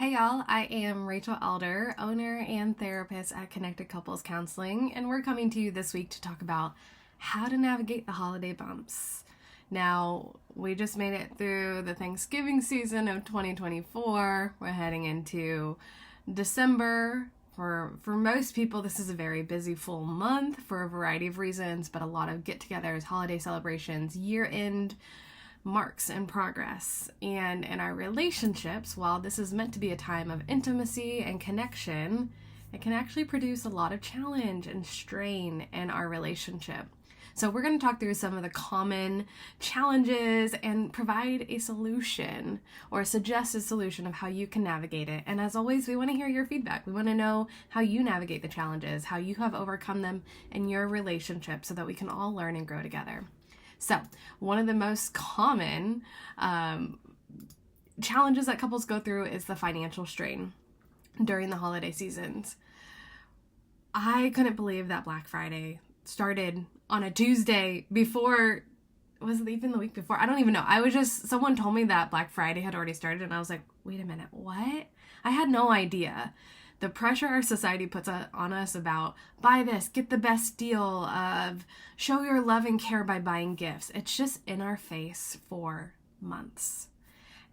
Hey y'all, I am Rachel Elder, owner and therapist at Connected Couples Counseling, and we're coming to you this week to talk about how to navigate the holiday bumps. Now, we just made it through the Thanksgiving season of 2024. We're heading into December. For most people, this is a very busy full month for a variety of reasons, but a lot of get-togethers, holiday celebrations, year-end marks and progress. And in our relationships, while this is meant to be a time of intimacy and connection, it can actually produce a lot of challenge and strain in our relationship. So we're going to talk through some of the common challenges and provide a solution or a suggested solution of how you can navigate it. And as always, we want to hear your feedback. We want to know how you navigate the challenges, how you have overcome them in your relationship so that we can all learn and grow together. So one of the most common challenges that couples go through is the financial strain during the holiday seasons. I couldn't believe that Black Friday started on a Tuesday before, was it even the week before? I don't even know. Someone told me that Black Friday had already started and I was like, wait a minute, what? I had no idea. The pressure our society puts on us about buy this, get the best deal, of show your love and care by buying gifts. It's just in our face for months.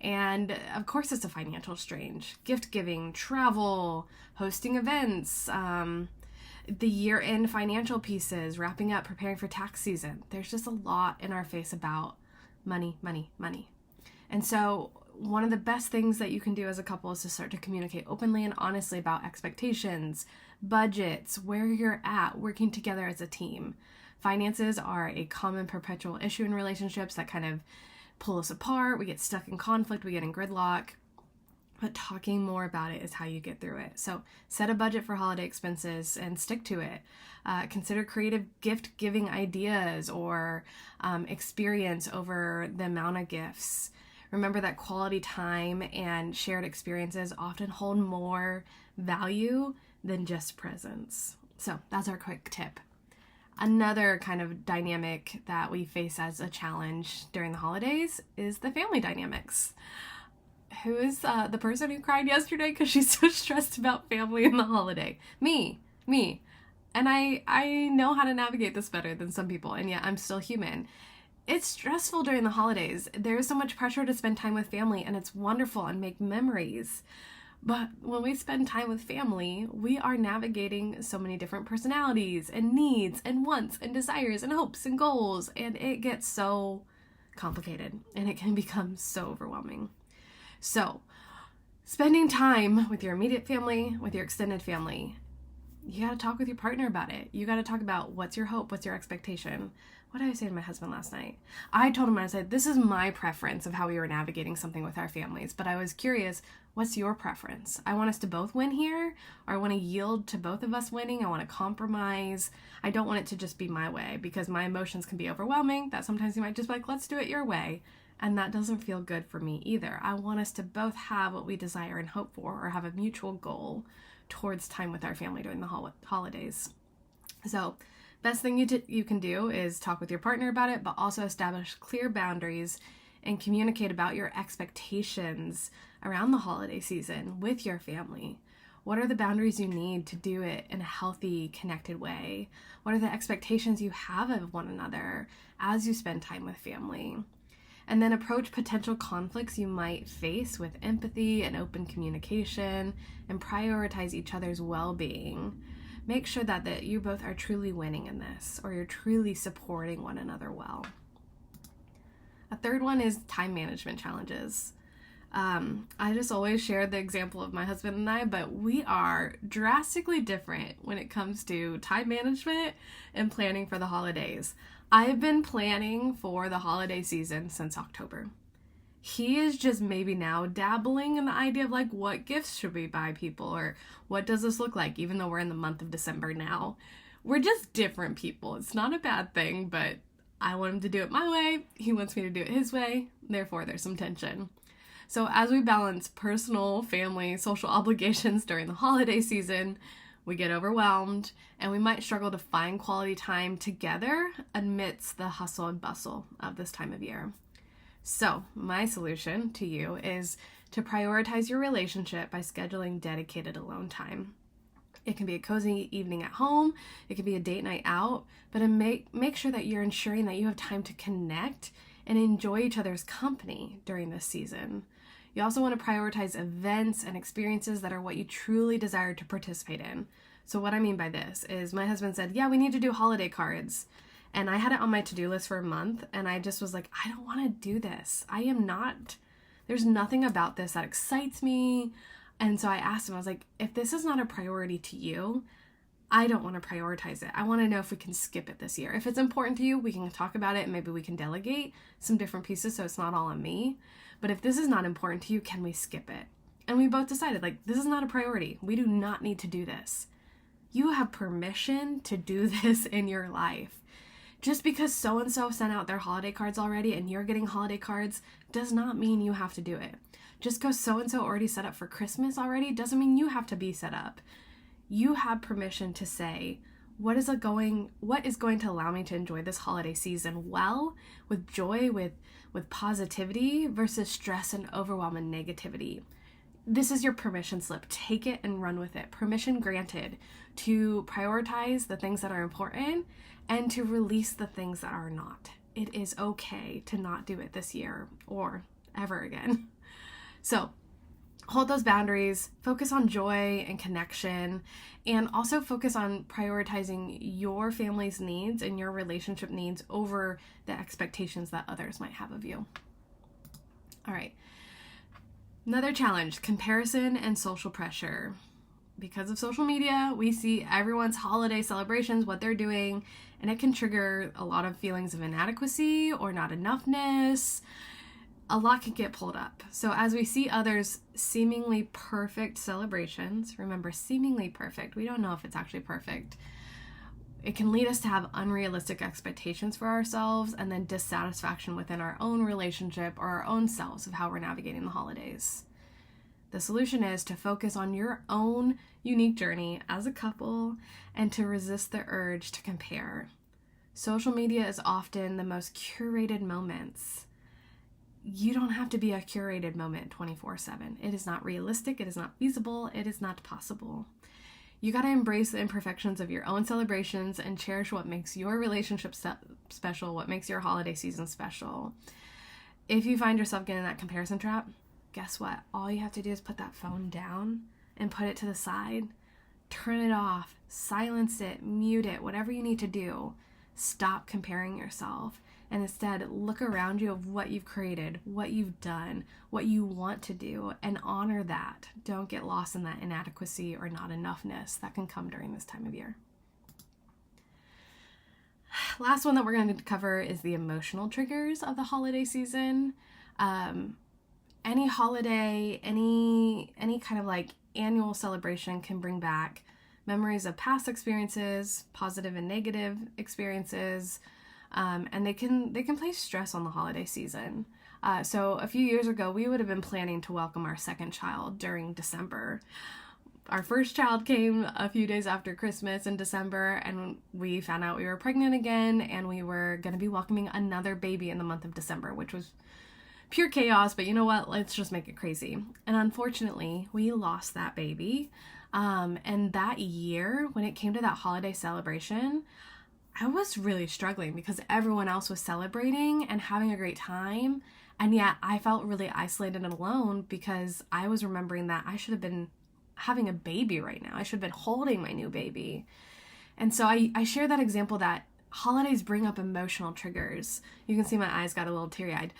And of course it's a financial strain. Gift giving, travel, hosting events, the year-end financial pieces, wrapping up, preparing for tax season. There's just a lot in our face about money. And so one of the best things that you can do as a couple is to start to communicate openly and honestly about expectations, budgets, where you're at, working together as a team. Finances are a common perpetual issue in relationships that kind of pull us apart. We get stuck in conflict, we get in gridlock. But talking more about it is how you get through it. So set a budget for holiday expenses and stick to it. Consider creative gift giving ideas or experience over the amount of gifts. Remember that quality time and shared experiences often hold more value than just presents. So that's our quick tip. Another kind of dynamic that we face as a challenge during the holidays is the family dynamics. Who is the person who cried yesterday because she's so stressed about family and the holiday? Me. And I know how to navigate this better than some people, and yet I'm still human. It's stressful during the holidays. There's so much pressure to spend time with family, and it's wonderful and make memories. But when we spend time with family, we are navigating so many different personalities and needs and wants and desires and hopes and goals, and it gets so complicated, and it can become so overwhelming. So, spending time with your immediate family, with your extended family, you got to talk with your partner about it. You got to talk about what's your hope, what's your expectation. What did I say to my husband last night? I told him, I said, this is my preference of how we were navigating something with our families, but I was curious, what's your preference? I want us to both win here, or I want to yield to both of us winning. I want to compromise. I don't want it to just be my way because my emotions can be overwhelming, that sometimes you might just be like, let's do it your way. And that doesn't feel good for me either. I want us to both have what we desire and hope for, or have a mutual goal towards time with our family during the holidays. So best thing you can do is talk with your partner about it, but also establish clear boundaries and communicate about your expectations around the holiday season with your family. What are the boundaries you need to do it in a healthy, connected way? What are the expectations you have of one another as you spend time with family? And then approach potential conflicts you might face with empathy and open communication, and prioritize each other's well-being. Make sure that you both are truly winning in this, or you're truly supporting one another well. A third one is time management challenges. I just always share the example of my husband and I, but we are drastically different when it comes to time management and planning for the holidays. I've been planning for the holiday season since October. He is just maybe now dabbling in the idea of like, what gifts should we buy people, or what does this look like, even though we're in the month of December now. We're just different people. It's not a bad thing, but I want him to do it my way. He wants me to do it his way. Therefore, there's some tension. So as we balance personal, family, social obligations during the holiday season, we get overwhelmed, and we might struggle to find quality time together amidst the hustle and bustle of this time of year. So my solution to you is to prioritize your relationship by scheduling dedicated alone time. It can be a cozy evening at home, it can be a date night out, but make sure that you're ensuring that you have time to connect and enjoy each other's company during this season. You also want to prioritize events and experiences that are what you truly desire to participate in. So what I mean by this is my husband said, yeah, we need to do holiday cards. And I had it on my to-do list for a month, and I just was like, I don't want to do this. There's nothing about this that excites me. And so I asked him, I was like, if this is not a priority to you, I don't want to prioritize it. I want to know if we can skip it this year. If it's important to you, we can talk about it and maybe we can delegate some different pieces so it's not all on me. But if this is not important to you, can we skip it? And we both decided, this is not a priority. We do not need to do this. You have permission to do this in your life. Just because so-and-so sent out their holiday cards already and you're getting holiday cards does not mean you have to do it. Just because so-and-so already set up for Christmas already doesn't mean you have to be set up. You have permission to say, what is going to allow me to enjoy this holiday season well, with joy, with positivity versus stress and overwhelm and negativity. This is your permission slip. Take it and run with it. Permission granted to prioritize the things that are important and to release the things that are not. It is okay to not do it this year or ever again. So hold those boundaries, focus on joy and connection, and also focus on prioritizing your family's needs and your relationship needs over the expectations that others might have of you. All right. Another challenge, comparison and social pressure. Because of social media, we see everyone's holiday celebrations, what they're doing, and it can trigger a lot of feelings of inadequacy or not enoughness. A lot can get pulled up. So as we see others' seemingly perfect celebrations, remember, seemingly perfect, we don't know if it's actually perfect, it can lead us to have unrealistic expectations for ourselves and then dissatisfaction within our own relationship or our own selves of how we're navigating the holidays. The solution is to focus on your own unique journey as a couple and to resist the urge to compare. Social media is often the most curated moments. You don't have to be a curated moment 24/7. It is not realistic. It is not feasible. It is not possible. You got to embrace the imperfections of your own celebrations and cherish what makes your relationship special, what makes your holiday season special. If you find yourself getting in that comparison trap, guess what? All you have to do is put that phone down and put it to the side. Turn it off, silence it, mute it, whatever you need to do. Stop comparing yourself and instead look around you of what you've created, what you've done, what you want to do, and honor that. Don't get lost in that inadequacy or not enoughness that can come during this time of year. Last one that we're going to cover is the emotional triggers of the holiday season. Any holiday, any kind of annual celebration can bring back memories of past experiences, positive and negative experiences, and they can place stress on the holiday season. So a few years ago, we would have been planning to welcome our second child during December. Our first child came a few days after Christmas in December, and we found out we were pregnant again, and we were going to be welcoming another baby in the month of December, which was pure chaos, but you know what? Let's just make it crazy. And unfortunately, we lost that baby. And that year, when it came to that holiday celebration, I was really struggling because everyone else was celebrating and having a great time. And yet I felt really isolated and alone because I was remembering that I should have been having a baby right now. I should have been holding my new baby. And so I share that example that holidays bring up emotional triggers. You can see my eyes got a little teary-eyed.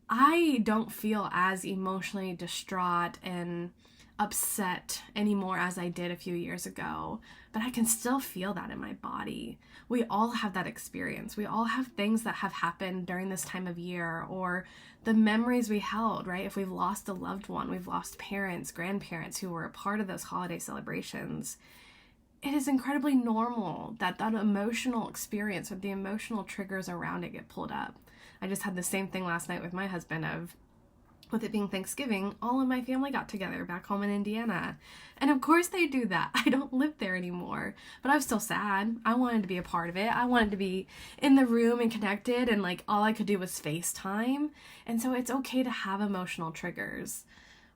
I don't feel as emotionally distraught and upset anymore as I did a few years ago, but I can still feel that in my body. We all have that experience. We all have things that have happened during this time of year, or the memories we held, right? If we've lost a loved one, we've lost parents, grandparents who were a part of those holiday celebrations. It is incredibly normal that emotional experience or the emotional triggers around it get pulled up. I just had the same thing last night with my husband with it being Thanksgiving, all of my family got together back home in Indiana. And of course they do that. I don't live there anymore, but I was still sad. I wanted to be a part of it. I wanted to be in the room and connected, and all I could do was FaceTime. And so it's okay to have emotional triggers.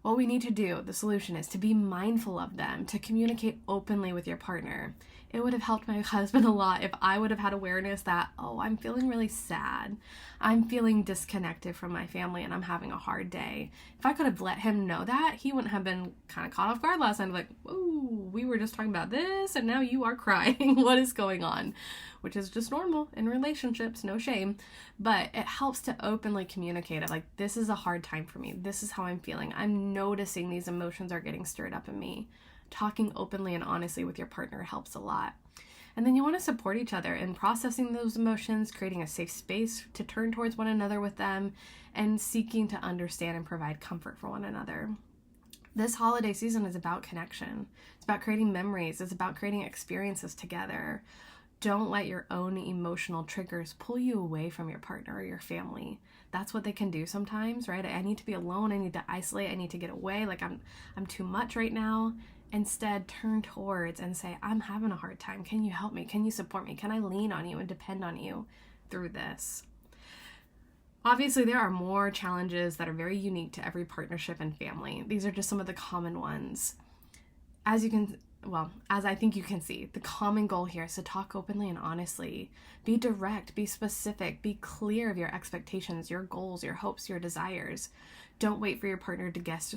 What we need to do, the solution is to be mindful of them, to communicate openly with your partner. It would have helped my husband a lot if I would have had awareness that, oh, I'm feeling really sad. I'm feeling disconnected from my family and I'm having a hard day. If I could have let him know that, he wouldn't have been kind of caught off guard last night. Like, oh, we were just talking about this and now you are crying. What is going on? Which is just normal in relationships, no shame. But it helps to openly communicate it. Like, this is a hard time for me. This is how I'm feeling. I'm noticing these emotions are getting stirred up in me. Talking openly and honestly with your partner helps a lot. And then you want to support each other in processing those emotions, creating a safe space to turn towards one another with them, and seeking to understand and provide comfort for one another. This holiday season is about connection. It's about creating memories. It's about creating experiences together. Don't let your own emotional triggers pull you away from your partner or your family. That's what they can do sometimes, right? I need to be alone. I need to isolate. I need to get away. Like I'm too much right now. Instead, turn towards and say, I'm having a hard time. Can you help me? Can you support me? Can I lean on you and depend on you through this? Obviously, there are more challenges that are very unique to every partnership and family. These are just some of the common ones. As I think you can see, the common goal here is to talk openly and honestly. Be direct, be specific, be clear of your expectations, your goals, your hopes, your desires. Don't wait for your partner to guess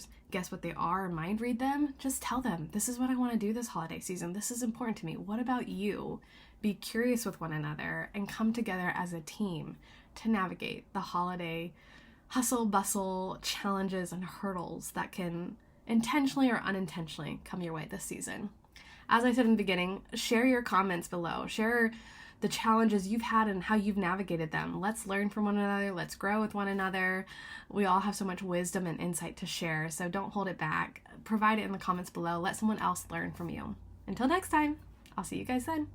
what they are or mind read them. Just tell them, this is what I want to do this holiday season. This is important to me. What about you? Be curious with one another and come together as a team to navigate the holiday hustle, bustle, challenges, and hurdles that can intentionally or unintentionally come your way this season. As I said in the beginning, share your comments below. Share the challenges you've had and how you've navigated them. Let's learn from one another. Let's grow with one another. We all have so much wisdom and insight to share, so don't hold it back. Provide it in the comments below. Let someone else learn from you. Until next time, I'll see you guys then.